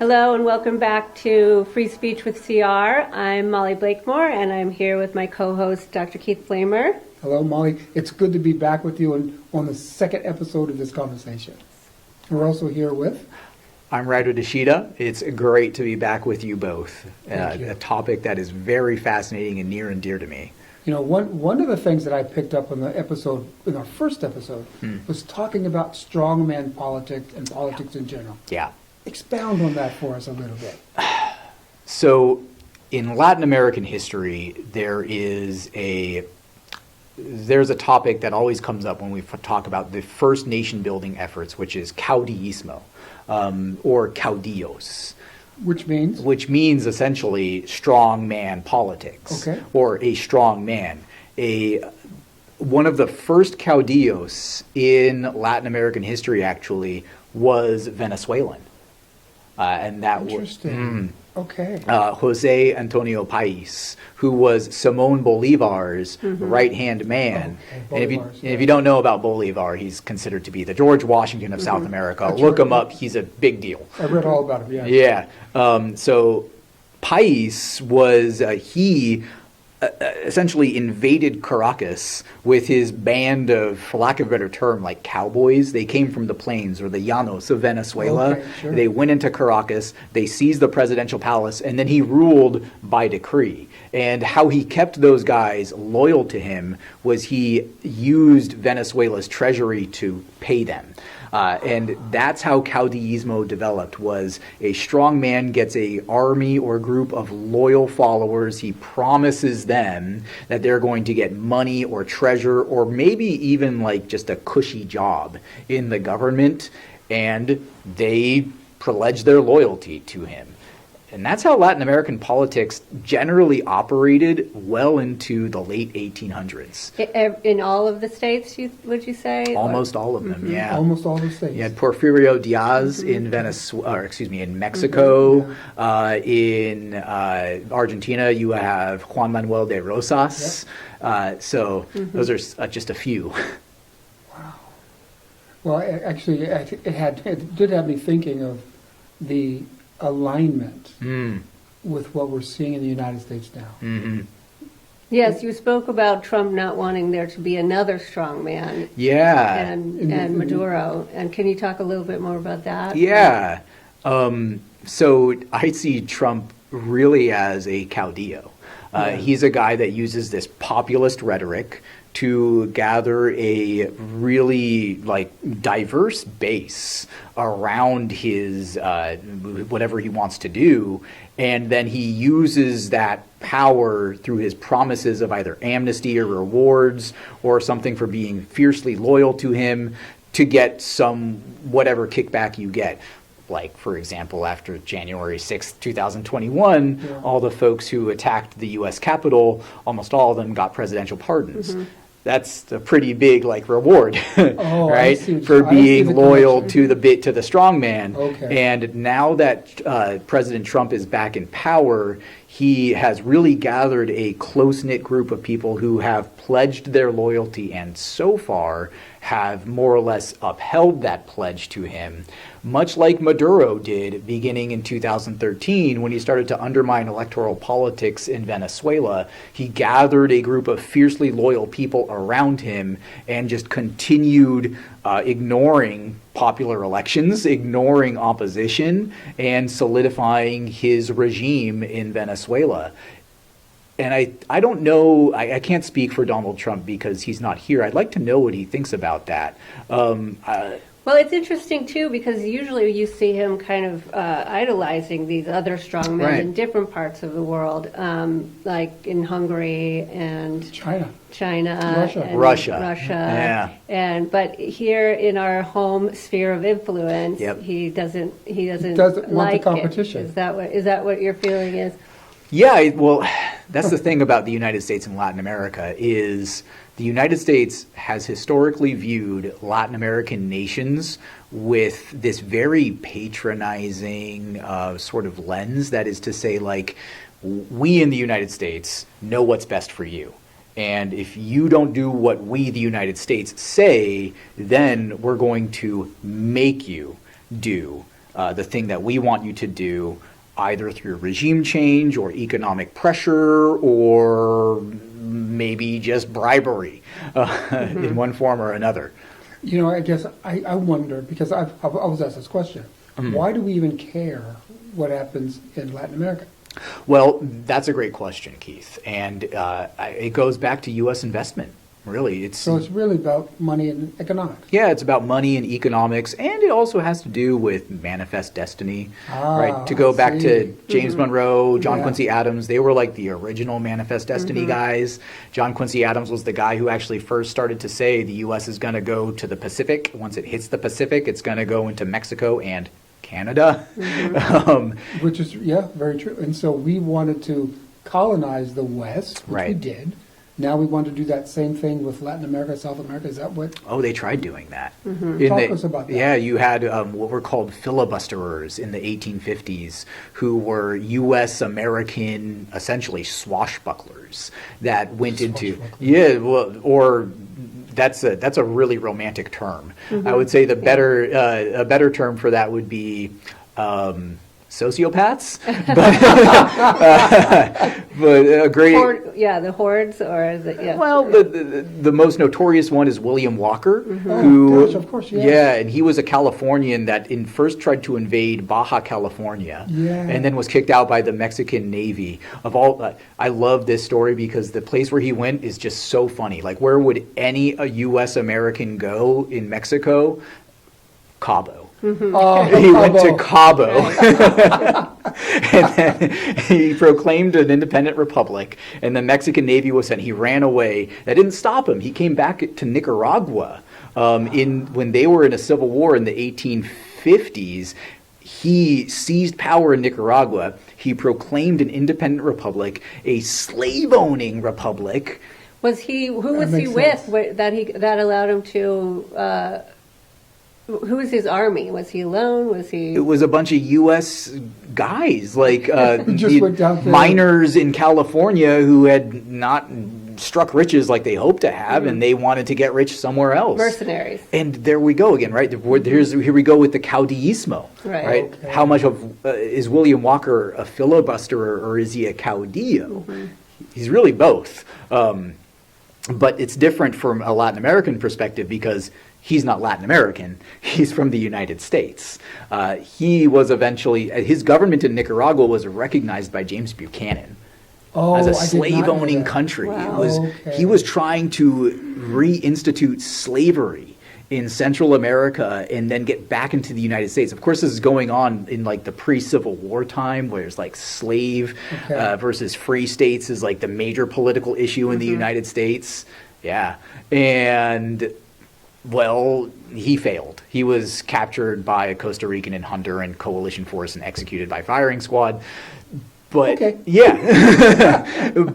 Hello and welcome back to Free Speech with CR. I'm Molly Blakemore and I'm here with my co-host Dr. Keith Flamer. Hello, Molly. It's good to be back with you on the second episode of this conversation. We're also here with... I'm Ryder Dschida. It's great to be back with you both. A topic that is very fascinating and near and dear to me. You know, one of the things that I picked up in our first episode, was talking about strongman politics and politics in general. Yeah. Expound on that for us a little bit. So, in Latin American history, there's a topic that always comes up when we talk about the first nation building efforts, which is caudillismo, or caudillos. Which means? Which means essentially strong man politics, or a strong man. One of the first caudillos in Latin American history actually was Venezuelan. And that was Jose Antonio País, who was Simón Bolívar's right-hand man. And if you don't know about Bolívar, he's considered to be the George Washington of South America. Look him up; he's a big deal. I read all about him. Yeah. So País was essentially invaded Caracas with his band of, for lack of a better term, like cowboys. They came from the plains or the llanos of Venezuela. They went into Caracas, they seized the presidential palace, and then he ruled by decree. And how he kept those guys loyal to him was he used Venezuela's treasury to pay them. And that's how caudillismo developed, was a strong man gets a army or group of loyal followers. He promises them that they're going to get money or treasure or maybe even like just a cushy job in the government, and they pledge their loyalty to him. And that's how Latin American politics generally operated well into the late 1800s. In all of the states, would you say? Almost all of them, yeah. Almost all the states. You had Porfirio Diaz in in Mexico. In Argentina, you have Juan Manuel de Rosas. Those are just a few. Wow. Well, actually, it did have me thinking of the alignment with what we're seeing in the United States now. Yes, you spoke about Trump not wanting there to be another strong man. Yeah. And Maduro. And can you talk a little bit more about that? Yeah. So I see Trump really as a caudillo. He's a guy that uses this populist rhetoric to gather a really diverse base around his whatever he wants to do, and then he uses that power through his promises of either amnesty or rewards or something for being fiercely loyal to him to get some whatever kickback you get. Like, for example, after January 6th, 2021, all the folks who attacked the U.S. Capitol, almost all of them got presidential pardons. That's a pretty big reward, right? For being loyal to the strong man. And now that President Trump is back in power, he has really gathered a close-knit group of people who have pledged their loyalty and so far have more or less upheld that pledge to him, much like Maduro did beginning in 2013 when he started to undermine electoral politics in Venezuela. He gathered a group of fiercely loyal people around him and just continued ignoring popular elections, ignoring opposition, and solidifying his regime in Venezuela. And I don't know, I can't speak for Donald Trump because he's not here. I'd like to know what he thinks about that. Well, it's interesting, too, because usually you see him kind of idolizing these other strongmen in different parts of the world, like in Hungary and China, Russia. But here in our home sphere of influence, he doesn't want the competition. Is that what your feeling is? Yeah, well, that's the thing about the United States and Latin America is the United States has historically viewed Latin American nations with this very patronizing sort of lens. That is to say, we in the United States know what's best for you. And if you don't do what we, the United States, say, then we're going to make you do the thing that we want you to do, either through regime change or economic pressure or maybe just bribery in one form or another. You know, I guess I wonder, because I was asked this question, why do we even care what happens in Latin America? Well, that's a great question, Keith. And it goes back to U.S. investment, really. So it's really about money and economics. Yeah, it's about money and economics, and it also has to do with manifest destiny, right? To go back to James Monroe, John Quincy Adams, they were like the original manifest destiny guys. John Quincy Adams was the guy who actually first started to say the U.S. is going to go to the Pacific. Once it hits the Pacific, it's going to go into Mexico and Canada. Which is, very true. And so we wanted to colonize the West, which we did. Now we want to do that same thing with Latin America, South America. Is that what? Oh, they tried doing that. Talk to us about that. Yeah, you had what were called filibusterers in the 1850s who were U.S. American, essentially swashbucklers that went into... Yeah, well, or... That's a really romantic term. I would say a better term for that would be sociopaths, but a great the hordes, or is it? Yeah. Well, the most notorious one is William Walker, who, of course, and he was a Californian that first tried to invade Baja California, and then was kicked out by the Mexican Navy. I love this story because the place where he went is just so funny. Like, where would a U.S. American go in Mexico? Cabo. He went to Cabo, and then he proclaimed an independent republic, and the Mexican Navy was sent. He ran away. That didn't stop him. He came back to Nicaragua when they were in a civil war in the 1850s. He seized power in Nicaragua. He proclaimed an independent republic, a slave-owning republic. Who was he with that allowed him to? Who was his army? Was he alone? It was a bunch of U.S. guys, like just miners in California who had not struck riches like they hoped to have, and they wanted to get rich somewhere else. Mercenaries. And there we go again, right? Here we go with the caudillismo, right? Okay. How much is William Walker a filibusterer, or is he a caudillo? He's really both. But it's different from a Latin American perspective because he's not Latin American. He's from the United States. He was eventually, his government in Nicaragua was recognized by James Buchanan as a slave-owning country. Wow. He was trying to reinstitute slavery in Central America and then get back into the United States. Of course, this is going on in like the pre-Civil War time, where it's like slave versus free states is like the major political issue in the United States. Yeah. And well, he failed. He was captured by a Costa Rican and Honduran coalition force and executed by firing squad. But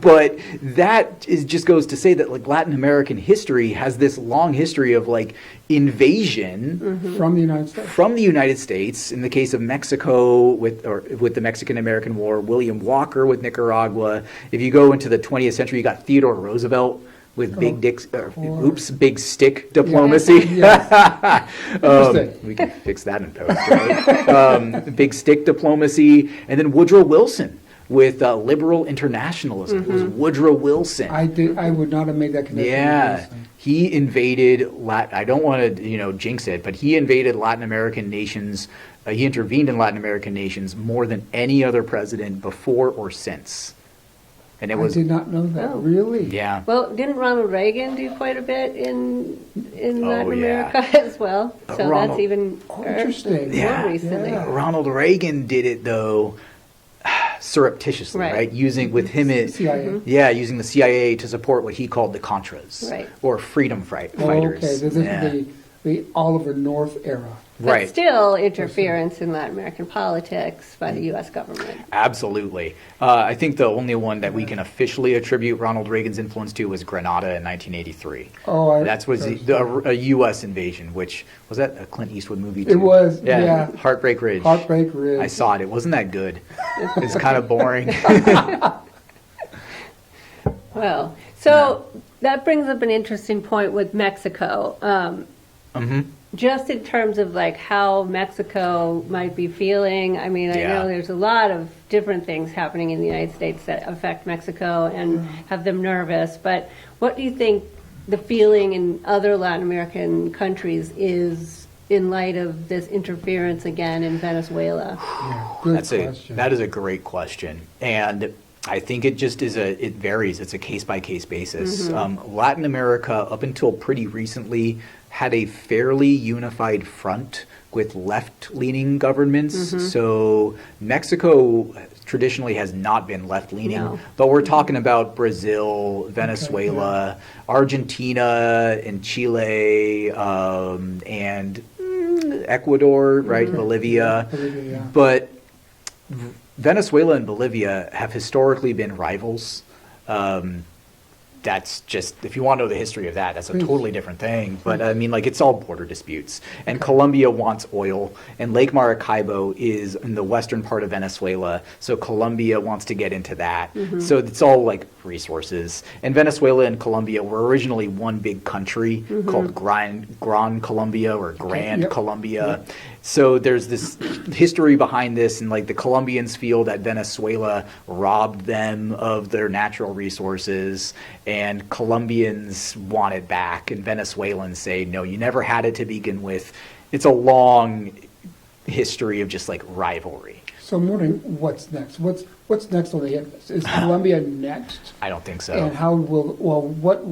but that just goes to say that like Latin American history has this long history of like invasion from the United States. From the United States, in the case of Mexico with the Mexican-American War, William Walker with Nicaragua. If you go into the 20th century, you got Theodore Roosevelt with big stick diplomacy. We can fix that in post, right? Big stick diplomacy, and then Woodrow Wilson with liberal internationalism. It was Woodrow Wilson. I would not have made that connection. Yeah, he invaded I don't want to jinx it, but he invaded Latin American nations. He intervened in Latin American nations more than any other president before or since. And I did not know that. Really? Yeah. Well, didn't Ronald Reagan do quite a bit in Latin America as well? So that's even interesting. More recently. Yeah. Ronald Reagan did it though surreptitiously, right? Using with him using the CIA to support what he called the Contras, or freedom fighters. Okay, this is the Oliver North era. But still interference in Latin American politics by the U.S. government. Absolutely. I think the only one that we can officially attribute Ronald Reagan's influence to was Grenada in 1983. That was a U.S. invasion, which, was that a Clint Eastwood movie too? It was, yeah. Heartbreak Ridge. Heartbreak Ridge. I saw it. It wasn't that good. It's kind of boring. Well, so that brings up an interesting point with Mexico. just in terms of like how Mexico might be feeling. I mean, I Yeah. know there's a lot of different things happening in the United States that affect Mexico and have them nervous. But what do you think the feeling in other Latin American countries is in light of this interference again in Venezuela? Yeah, good question. That is a great question, and I think it just is it varies. It's a case by case basis. Latin America, up until pretty recently, had a fairly unified front with left-leaning governments. So Mexico traditionally has not been left-leaning, No. but we're talking about Brazil, Venezuela, Argentina, and Chile, and Ecuador, right? Bolivia. Bolivia, yeah. But Venezuela and Bolivia have historically been rivals. That's just, if you want to know the history of that, that's a totally different thing. But I mean, like, it's all border disputes. And Colombia wants oil, and Lake Maracaibo is in the western part of Venezuela, so Colombia wants to get into that. So it's all like resources. And Venezuela and Colombia were originally one big country called Gran Colombia or Grand Yep. Colombia. So there's this history behind this, and like the Colombians feel that Venezuela robbed them of their natural resources, and Colombians want it back, and Venezuelans say, no, you never had it to begin with. It's a long history of just like rivalry. So I'm wondering what's next. What's next on the hit list? Is Colombia next? I don't think so. And how will what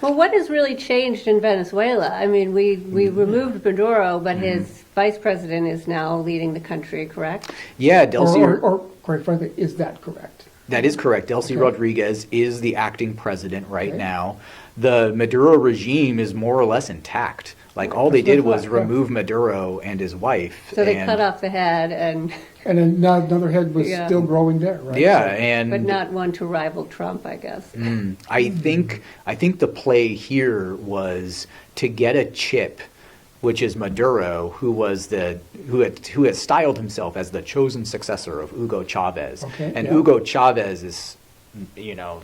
Well, what has really changed in Venezuela? I mean, we removed Maduro, but his vice president is now leading the country, correct? Yeah, Delcy. or quite frankly, is that correct? That is correct. Delcy Okay. Rodriguez is the acting president right Okay. now. The Maduro regime is more or less intact. Like, all they did was remove Maduro and his wife. So they and- cut off the head, and And then now another head was Yeah. still growing there, right? Yeah, So- and but not one to rival Trump, I guess. I think the play here was to get a chip, which is Maduro, who had styled himself as the chosen successor of Hugo Chavez. Okay, And yeah. Hugo Chavez is,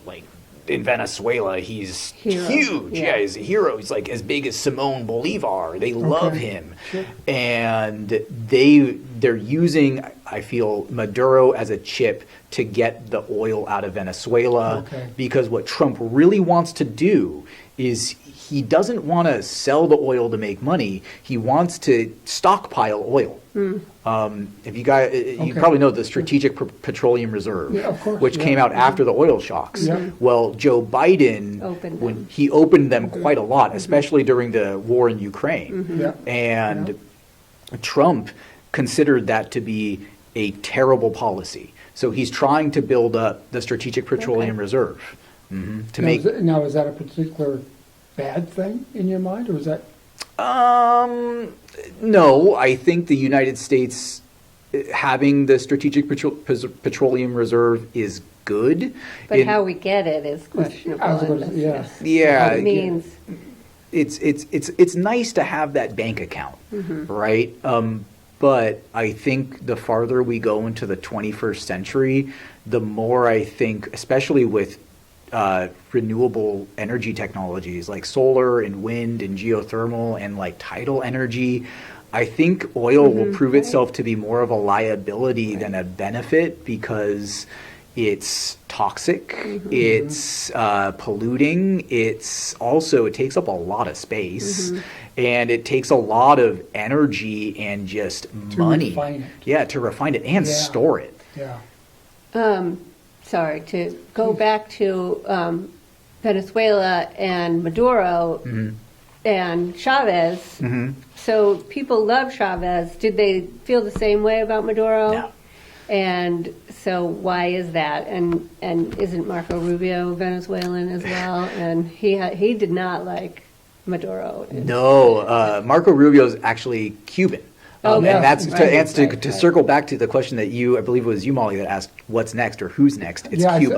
like, in Venezuela, he's Hero, huge. yeah. He's a hero. He's like as big as Simone Bolivar. They love Okay, him. sure. And they're using, I feel, Maduro as a chip to get the oil out of Venezuela. Okay. Because what Trump really wants to do is he doesn't want to sell the oil to make money. He wants to stockpile oil. If you guys, you Okay. probably know the Strategic Petroleum Reserve, Yeah, of course, which yeah. came out after the oil shocks. Yeah. Well, Joe Biden, Opened when them. he opened them quite a lot, especially during the war in Ukraine. Yeah. And Trump considered that to be a terrible policy. So he's trying to build up the Strategic Petroleum Okay. Reserve to Now, make. is that a particular bad thing in your mind, or is that No, I think the United States having the Strategic Petroleum Reserve is good. But In- how we get it is questionable. I was in going to this say, yeah. case. Yeah, What it means. it's nice to have that bank account, right? But I think the farther we go into the 21st century, the more I think, especially with renewable energy technologies like solar and wind and geothermal and like tidal energy, I think oil will prove itself to be more of a liability than a benefit because it's toxic, it's polluting, it takes up a lot of space, and it takes a lot of energy and just money. refine it. Yeah, to refine it and Yeah. store it. yeah? Sorry, to go back to Venezuela and Maduro and Chavez. So people love Chavez. Did they feel the same way about Maduro? No. And so why is that? And isn't Marco Rubio Venezuelan as well? And he did not like Maduro. No, Marco Rubio is actually Cuban. Oh, And yeah. that's Right. to circle back to the question that I believe it was you, Molly, that asked what's next or who's next. It's yeah, Cuba.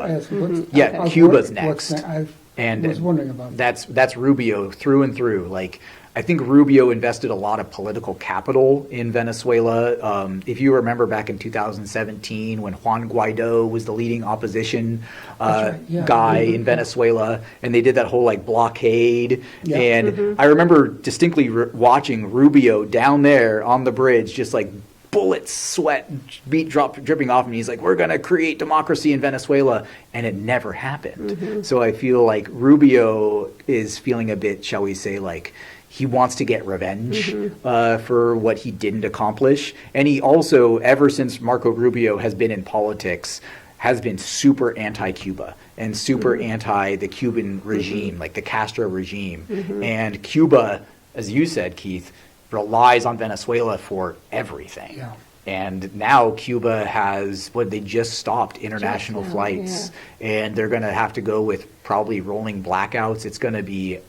Yeah, I was Cuba's wondering what's next. I And was wondering about that. that's Rubio through and through. Like, I think Rubio invested a lot of political capital in Venezuela. If you remember back in 2017 when Juan Guaido was the leading opposition right, yeah. guy in Venezuela, and they did that whole like blockade. Yeah. And I remember distinctly watching Rubio down there on the bridge, just like bullets, sweat, dripping off him. He's like, we're going to create democracy in Venezuela. And it never happened. So I feel like Rubio is feeling a bit, shall we say, like he wants to get revenge for what he didn't accomplish. And he also, ever since Marco Rubio has been in politics, has been super anti-Cuba and super anti the Cuban regime, like the Castro regime. And Cuba, as you said, Keith, relies on Venezuela for everything. Yeah. And now Cuba has, they just stopped international flights, and they're going to have to go with probably rolling blackouts. It's going to be,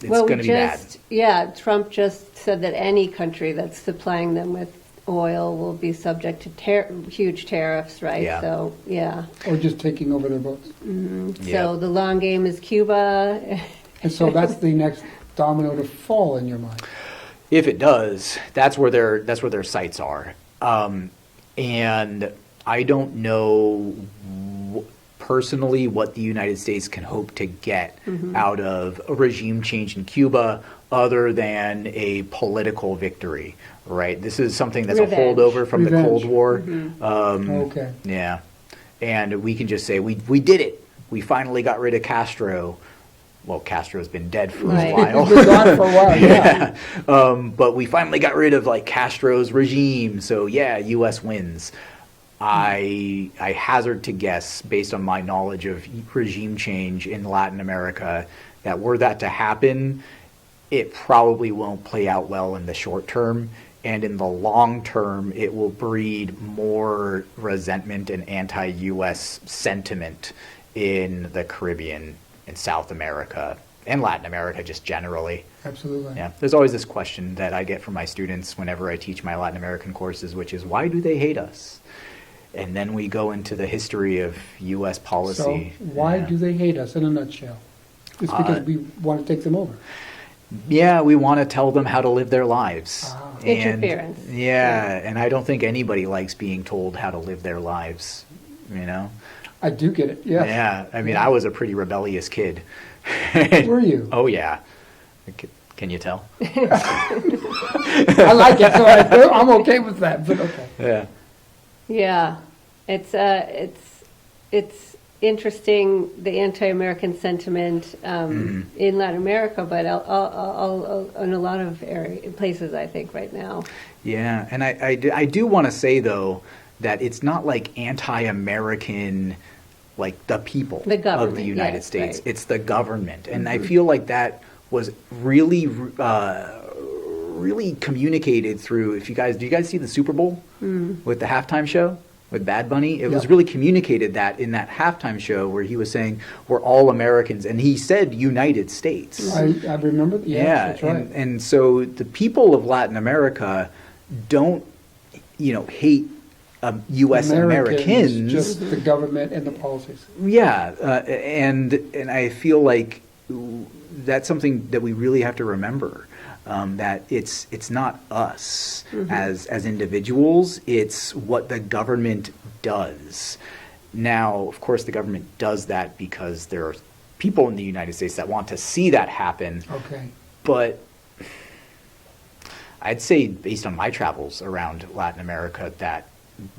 bad. Yeah, Trump just said that any country that's supplying them with oil will be subject to huge tariffs, right? Yeah. So, yeah. Or just taking over their boats. So the long game is Cuba. And so that's the next domino to fall in your mind. If it does, that's where their sights are. And I don't know personally what the United States can hope to get out of a regime change in Cuba other than a political victory, right? This is something that's Revenge. a holdover from the Cold War. Okay. Yeah. And we can just say, we did it. We finally got rid of Castro. Well, Castro's been dead for a while. He's been gone for a while, yeah. But we finally got rid of like Castro's regime, so yeah, U.S. wins. I hazard to guess, based on my knowledge of regime change in Latin America, that were that to happen, it probably won't play out well in the short term. And in the long term, it will breed more resentment and anti-U.S. sentiment in the Caribbean, in South America, and Latin America just generally. Absolutely. Yeah. There's always this question that I get from my students whenever I teach my Latin American courses, which is, why do they hate us? And then we go into the history of U.S. policy. So why do they hate us in a nutshell? It's because we want to take them over. Yeah, we want to tell them how to live their lives. Interference. Yeah, and I don't think anybody likes being told how to live their lives, you know? I do get it, yes. Yeah, I mean, I was a pretty rebellious kid. Were you? Oh, yeah. Can you tell? I like it, so I'm okay with that, but okay. Yeah. Yeah, it's interesting, the anti-American sentiment in Latin America, but in a lot of places, I think, right now. Yeah, and I do want to say, though, that it's not like anti-American, like the people of the United States. Right. It's the government. And I feel like that was really, really communicated through, do you guys see the Super Bowl with the halftime show with Bad Bunny? It was really communicated that in that halftime show where he was saying, we're all Americans. And he said United States. I remember. Yeah, that's right. And so the people of Latin America don't, hate U.S. Americans. Just the government and the policies. Yeah, and I feel like that's something that we really have to remember. That it's not us as individuals, it's what the government does. Now, of course, the government does that because there are people in the United States that want to see that happen. Okay. But I'd say, based on my travels around Latin America, that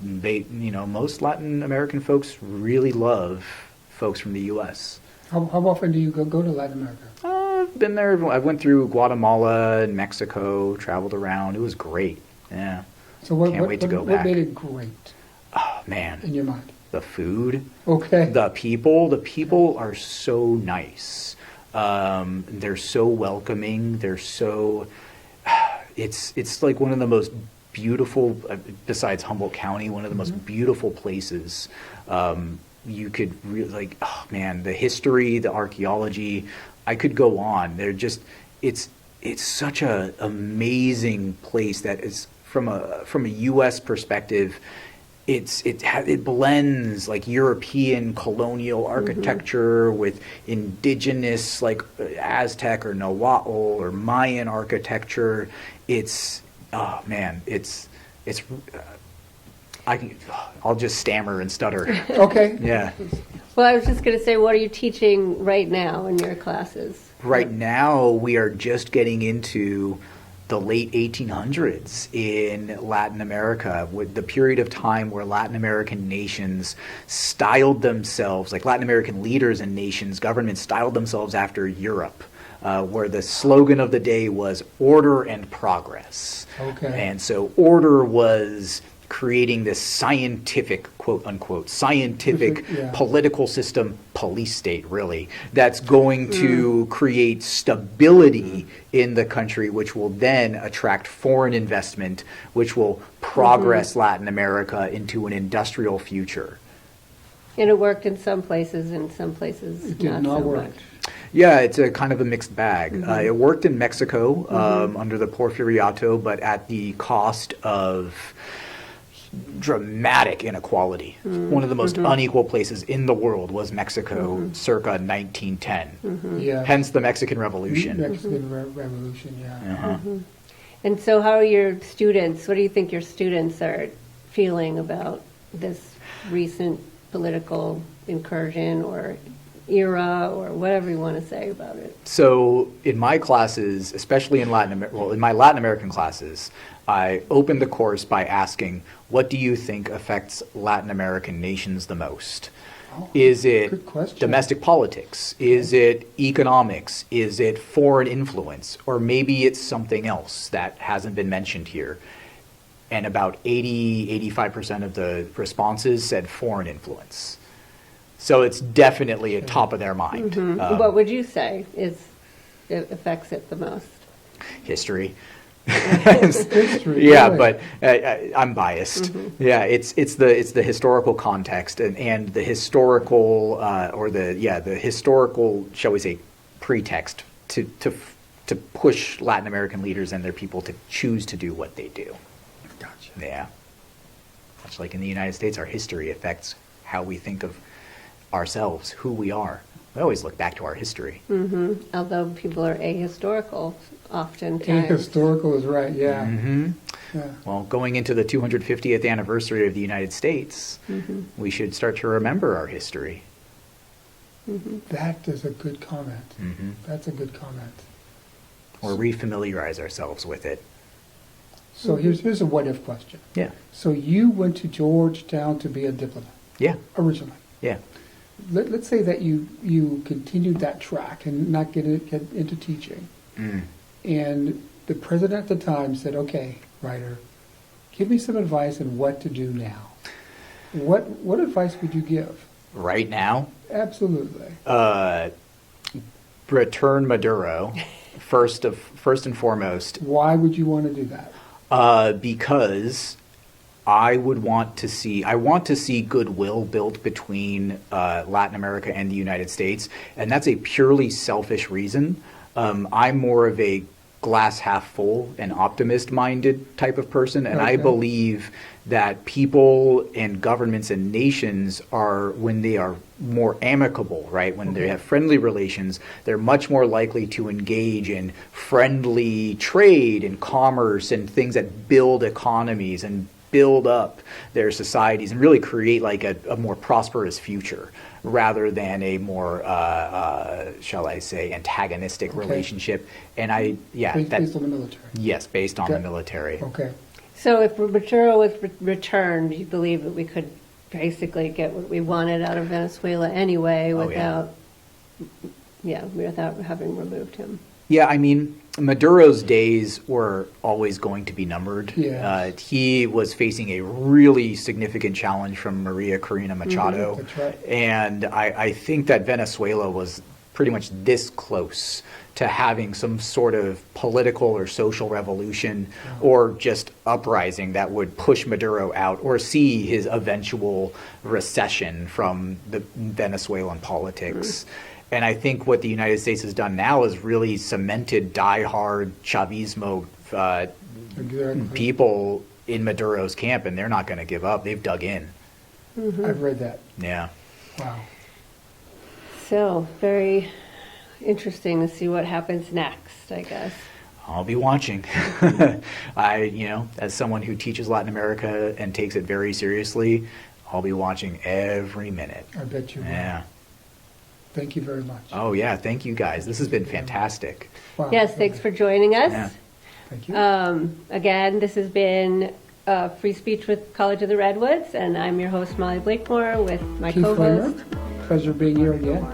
most Latin American folks really love folks from the U.S. How often do you go to Latin America? I've been there. I went through Guatemala and Mexico, traveled around. It was great. Yeah. So Can't wait to go back. What made it great? Oh, man. In your mind? The food. Okay. The people are so nice. They're so welcoming. They're so... It's like one of the most beautiful, besides Humboldt County, one of the most beautiful places. You could really, the history, the archaeology, I could go on. They're just, it's such a amazing place that is, from a U.S. perspective, it blends like European colonial architecture with indigenous like Aztec or Nahuatl or Mayan architecture. It's oh man, I'll just stammer and stutter. Okay. Yeah. Well, I was just going to say, what are you teaching right now in your classes? Right now, we are just getting into the late 1800s in Latin America, with the period of time where Latin American nations styled themselves, like Latin American leaders and nations, governments styled themselves after Europe, where the slogan of the day was order and progress. Okay. And so order was creating this scientific, quote unquote, scientific Yeah. political system, police state really, that's going to create stability in the country, which will then attract foreign investment, which will progress Latin America into an industrial future. And it worked in some places, and some places It did not not so work. much. Yeah, it's a kind of a mixed bag. It worked in Mexico under the Porfiriato, but at the cost of dramatic inequality. One of the most unequal places in the world was Mexico circa 1910. Yeah. Hence the Mexican Revolution. Mexican Revolution, yeah. Uh-huh. And so how are your students, what do you think your students are feeling about this recent political incursion or era or whatever you want to say about it? So in my classes, especially in in my Latin American classes, I opened the course by asking, what do you think affects Latin American nations the most? Oh, Is good it question. domestic politics? Is it economics? Is it foreign influence? Or maybe it's something else that hasn't been mentioned here. And about 85% of the responses said foreign influence. So it's definitely at top of their mind. What would you say it affects it the most? History. History, Yeah, really. but I'm biased. Yeah, it's the historical context and the historical the historical, shall we say, pretext to push Latin American leaders and their people to choose to do what they do. Gotcha. Yeah, much like in the United States, our history affects how we think of ourselves, who we are. We always look back to our history. Although people are ahistorical oftentimes. Ahistorical is right, yeah. Yeah. Well, going into the 250th anniversary of the United States, we should start to remember our history. That is a good comment. That's a good comment. Or refamiliarize ourselves with it. So here's a what-if question. Yeah. So you went to Georgetown to be a diplomat Yeah. originally. Yeah. Let's say that you continued that track and not get into teaching. And the president at the time said, okay, Ryder, give me some advice on what to do now. What advice would you give? Right now, Absolutely. return Maduro first and foremost, Why would you want to do that? because I want to see goodwill built between Latin America and the United States, and that's a purely selfish reason. I'm more of a glass half full and optimist-minded type of person, and I Okay. believe that people and governments and nations are, when they are more amicable, right, when they have friendly relations, they're much more likely to engage in friendly trade and commerce and things that build economies and build up their societies and really create like a more prosperous future rather than a more, shall I say, antagonistic Okay. relationship. And Based on the military. yes, based on Okay. the military. Okay. So if Maduro was returned, you believe that we could basically get what we wanted out of Venezuela anyway Oh, yeah. without having removed him? Yeah, I mean, Maduro's days were always going to be numbered. Yeah. He was facing a really significant challenge from Maria Corina Machado. That's right. And I think that Venezuela was pretty much this close to having some sort of political or social revolution or just uprising that would push Maduro out or see his eventual recession from the Venezuelan politics. And I think what the United States has done now is really cemented diehard Chavismo Exactly. people in Maduro's camp, and they're not going to give up. They've dug in. I've read that. Yeah. Wow. So very interesting to see what happens next, I guess. I'll be watching. As someone who teaches Latin America and takes it very seriously, I'll be watching every minute. I bet you will. Yeah. Thank you very much. Oh, yeah. Thank you, guys. This has been fantastic. Wow. Yes, thanks for joining us. Yeah. Thank you. Again, this has been Free Speech with College of the Redwoods, and I'm your host, Molly Blakemore, with my Keith co-host. Flamer, pleasure being here again.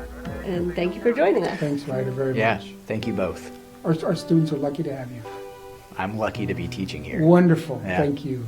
And thank you for joining us. Thanks, Ryder, very Yeah. much. Thank you both. Our students are lucky to have you. I'm lucky to be teaching here. Wonderful. Yeah. Thank you.